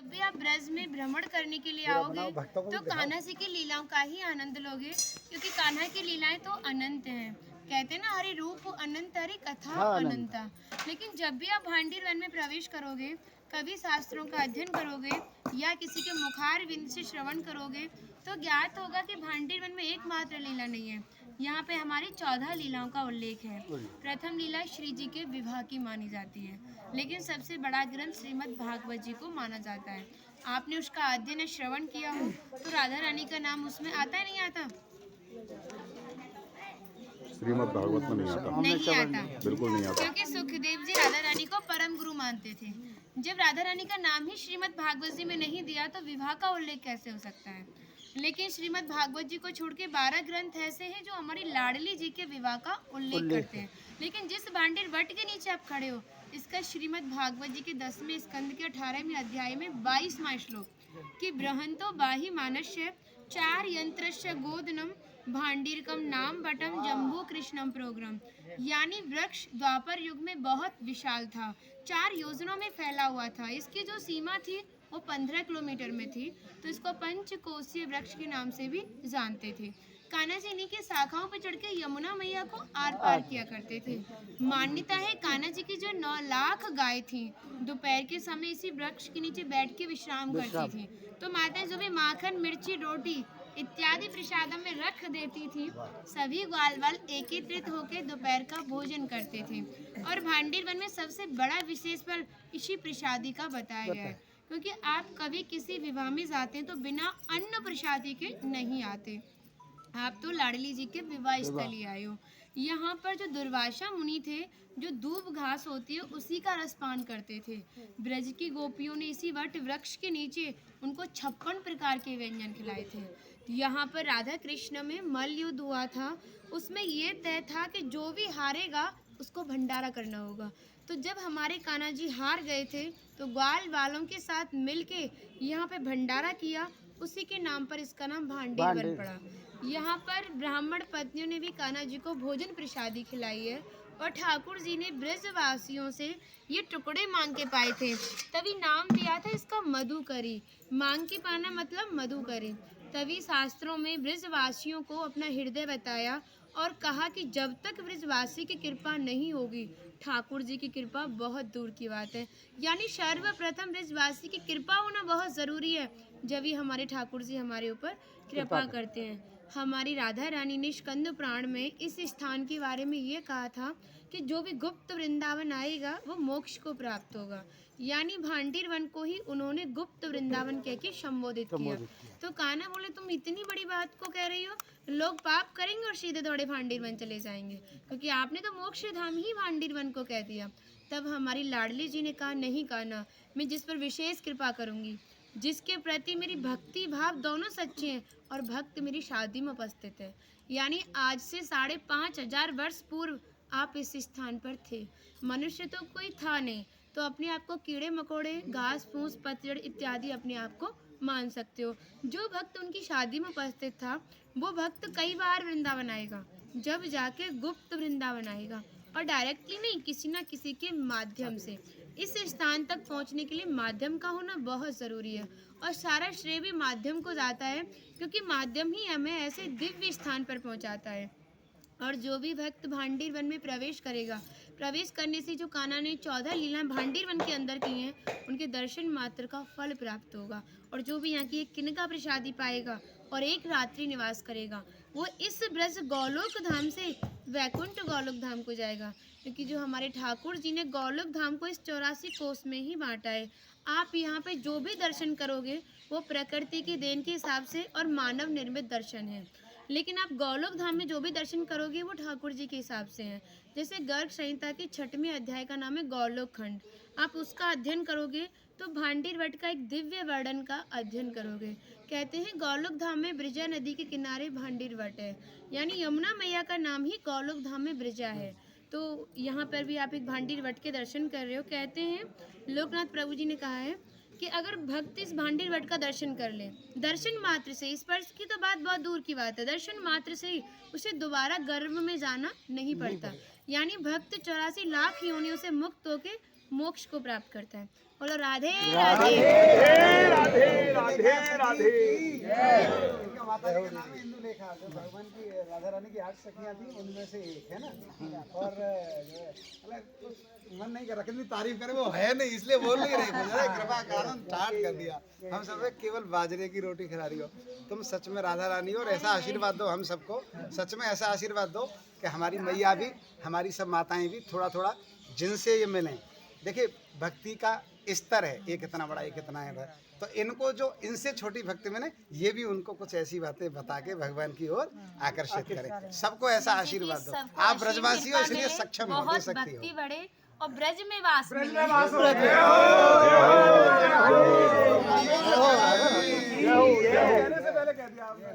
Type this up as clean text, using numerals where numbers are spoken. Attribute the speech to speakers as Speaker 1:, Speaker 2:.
Speaker 1: जब भी आप ब्रज में भ्रमण करने के लिए आओगे तो कान्हा जी की लीलाओं का ही आनंद लोगे, क्योंकि कान्हा की लीलाएं तो अनंत हैं। कहते हैं ना, हरि रूप अनंत हरि कथा अनंता। लेकिन जब भी आप भांडीर वन में प्रवेश करोगे, कवि शास्त्रों का अध्ययन करोगे या किसी के मुखार विंद से श्रवण करोगे तो ज्ञात होगा कि भांडीर वन में एकमात्र लीला नहीं है, यहाँ पे हमारी 14 लीलाओं का उल्लेख है। प्रथम लीला श्री जी के विवाह की मानी जाती है, लेकिन सबसे बड़ा ग्रंथ श्रीमद् भागवत जी को माना जाता है। आपने उसका अध्ययन श्रवण किया हो तो राधा रानी का नाम उसमें आता है, नहीं आता?
Speaker 2: श्रीमद् भागवत में नहीं आता।
Speaker 1: नहीं आता,
Speaker 2: बिल्कुल नहीं आता,
Speaker 1: क्योंकि सुखदेव जी राधा रानी को परम गुरु मानते थे। जब राधा रानी का नाम ही श्रीमद् भागवत जी में नहीं दिया तो विवाह का उल्लेख कैसे हो सकता है? लेकिन श्रीमद् भागवत जी को छोड़ के 12 ग्रंथ ऐसे हैं जो हमारी लाडली जी के विवाह का उल्लेख करते हैं। लेकिन जिस भांडीर वट के नीचे आप खड़े हो, इसका श्रीमद् भागवत जी के 10वें स्कंद के 18वें अध्याय में 22वां श्लोक कि बृहंतो बाहि मानस्य 4 यंत्रस्य गोदनम भांडीरकम नाम बटम जम्बू कृष्णम प्रोग्राम, यानी वृक्ष द्वापर युग में बहुत विशाल था, 4 योजनों में फैला हुआ था। इसकी जो सीमा थी वो 15 किलोमीटर में थी, तो इसको पंचकोशीय वृक्ष के नाम से भी जानते थे। कान्हा जी इन्हीं की शाखाओं पर चढ़ के यमुना मैया को आर पार किया करते थे। मान्यता है कान्हा जी की जो 9 लाख गाय थी दोपहर के समय इसी वृक्ष के नीचे बैठ के विश्राम करती थी। तो माता जो भी माखन मिर्ची रोटी इत्यादि प्रसादम में रख देती थी, सभी ग्वाल वाल एकत्रित होकर दोपहर का भोजन करते थे। और भांडीर वन में सबसे बड़ा विशेष फल इसी प्रसादी का बताया गया है, क्योंकि आप कभी किसी विवाह में जाते हैं तो बिना अन्न प्रसादी के नहीं आते। आप तो लाडली जी के विवाह स्थल ही आए हो। यहाँ पर जो दुर्वासा मुनि थे, जो दूब घास होती है उसी का रसपान करते थे। ब्रज की गोपियों ने इसी वट वृक्ष के नीचे उनको 56 प्रकार के व्यंजन खिलाए थे। यहाँ पर राधा कृष्ण में मल्ल युद्ध हुआ था, उसमें ये तय था कि जो भी हारेगा उसको भंडारा करना होगा। तो जब हमारे कान्हा जी हार गए थे तो ग्वाल वालों के साथ मिलके यहाँ पे भंडारा किया, उसी के नाम पर इसका नाम भांडीर वन पड़ा। यहाँ पर ब्राह्मण पत्नियों ने भी कान्हा जी को भोजन प्रसादी खिलाई है, और ठाकुर जी ने ब्रजवासियों से ये टुकड़े मांग के पाए थे, तभी नाम दिया था इसका मधुकरी। मांग के पाना मतलब मधुकरी। तभी शास्त्रों में ब्रजवासियों को अपना हृदय बताया और कहा कि जब तक ब्रजवासी की कृपा नहीं होगी, ठाकुर जी की कृपा बहुत दूर की बात है। यानी सर्वप्रथम ब्रजवासी की कृपा होना बहुत ज़रूरी है, जब ही हमारे ठाकुर जी हमारे ऊपर कृपा करते हैं। हमारी राधा रानी ने स्कंद पुराण में इस स्थान के बारे में ये कहा था कि जो भी गुप्त वृंदावन आएगा वो मोक्ष को प्राप्त होगा। यानी भांडीर वन को ही उन्होंने गुप्त वृंदावन कह के संबोधित किया। तो कान्हा बोले, तुम इतनी बड़ी बात को कह रही हो, लोग पाप करेंगे और सीधे दौड़े भांडीर वन चले जाएंगे, क्योंकि आपने तो मोक्ष धाम ही भांडीर वन को कह दिया। तब हमारी लाडली जी ने कहा, नहीं कान्हा, मैं जिस पर विशेष कृपा करूंगी, जिसके प्रति मेरी भक्ति भाव दोनों सच्चे हैं और भक्त मेरी शादी में उपस्थित है। यानी आज से 5,500 वर्ष पूर्व आप इस स्थान पर थे। मनुष्य तो कोई था नहीं, तो अपने आप को कीड़े मकोड़े, घास फूस, पतझड़ इत्यादि अपने आप को मान सकते हो। जो भक्त उनकी शादी में उपस्थित था वो भक्त कई बार वृंदावन आएगा, जब जाके गुप्त वृंदावन आएगा, और डायरेक्टली नहीं, किसी ना किसी के माध्यम से। इस स्थान तक पहुंचने के लिए माध्यम का होना बहुत ज़रूरी है, और सारा श्रेय भी माध्यम को जाता है, क्योंकि माध्यम ही हमें ऐसे दिव्य स्थान पर पहुंचाता है। और जो भी भक्त भांडीर वन में प्रवेश करेगा, प्रवेश करने से जो कान्हा ने 14 लीलाएं भांडीर वन के अंदर की हैं, उनके दर्शन मात्र का फल प्राप्त होगा। और जो भी यहाँ की एक किनका प्रसादी पाएगा और एक रात्रि निवास करेगा, वो इस ब्रज गौलोक धाम से वैकुंठ गौलोक धाम को जाएगा, क्योंकि जो हमारे ठाकुर जी ने गौलोक धाम को इस 84 कोस में ही बांटा है। आप यहाँ पे जो भी दर्शन करोगे वो प्रकृति की देन के हिसाब से और मानव निर्मित दर्शन है, लेकिन आप गौलोक धाम में जो भी दर्शन करोगे वो ठाकुर जी के हिसाब से हैं। जैसे गर्ग संहिता के 6वें अध्याय का नाम है गौलोक खंड, आप उसका अध्ययन करोगे तो भांडीर वट का एक दिव्य वर्णन का अध्ययन करोगे। कहते हैं गौलोक धाम में ब्रजा नदी के किनारे भांडीर वट है, यानी यमुना मैया का नाम ही गौलोक धाम में ब्रजा है। तो यहाँ पर भी आप एक भांडीर वट के दर्शन कर रहे हो। कहते हैं लोकनाथ प्रभु जी ने कहा है कि अगर भक्त इस भांडीर वट का दर्शन कर ले, दर्शन मात्र से, स्पर्श की तो बात बहुत दूर की बात है, दर्शन मात्र से ही उसे दोबारा गर्भ में जाना नहीं पड़ता। यानी भक्त 84 लाख योनियों से मुक्त होकर मोक्ष को प्राप्त करता है। बोलो राधे राधे।
Speaker 3: राधे।
Speaker 4: इनका माता जी का नाम है इंदुलेखा, जो भगवान की राधा रानी की 8 सखियां थी उनमें से एक है ना। और कुछ मन नहीं कर रहा, कितनी तारीफ करे, वो है नहीं इसलिए बोल नहीं रहे, मुझे कृपा कारण स्टार्ट कर दिया। हम सब केवल बाजरे की रोटी खिला रही हो, तुम सच में राधा रानी हो। और ऐसा आशीर्वाद दो हम सबको, सच में ऐसा आशीर्वाद दो कि हमारी मैया भी, हमारी सब माताएं भी थोड़ा थोड़ा जिनसे ये मिलें। देखिए भक्ति का स्तर है, एक इतना बड़ा एक इतना है, तो इनको जो इनसे छोटी भक्ति में ने, ये भी उनको कुछ ऐसी बातें बता के भगवान की ओर आकर्षित करें। सबको ऐसा आशीर्वाद दो। आप ब्रजवासी हो इसलिए सक्षम हो, दे
Speaker 1: बहुत
Speaker 4: सकती
Speaker 1: भक्ति
Speaker 4: हो।
Speaker 1: बढ़े और ब्रज में वास मिले।
Speaker 3: कहने से पहले कह दिया आपने।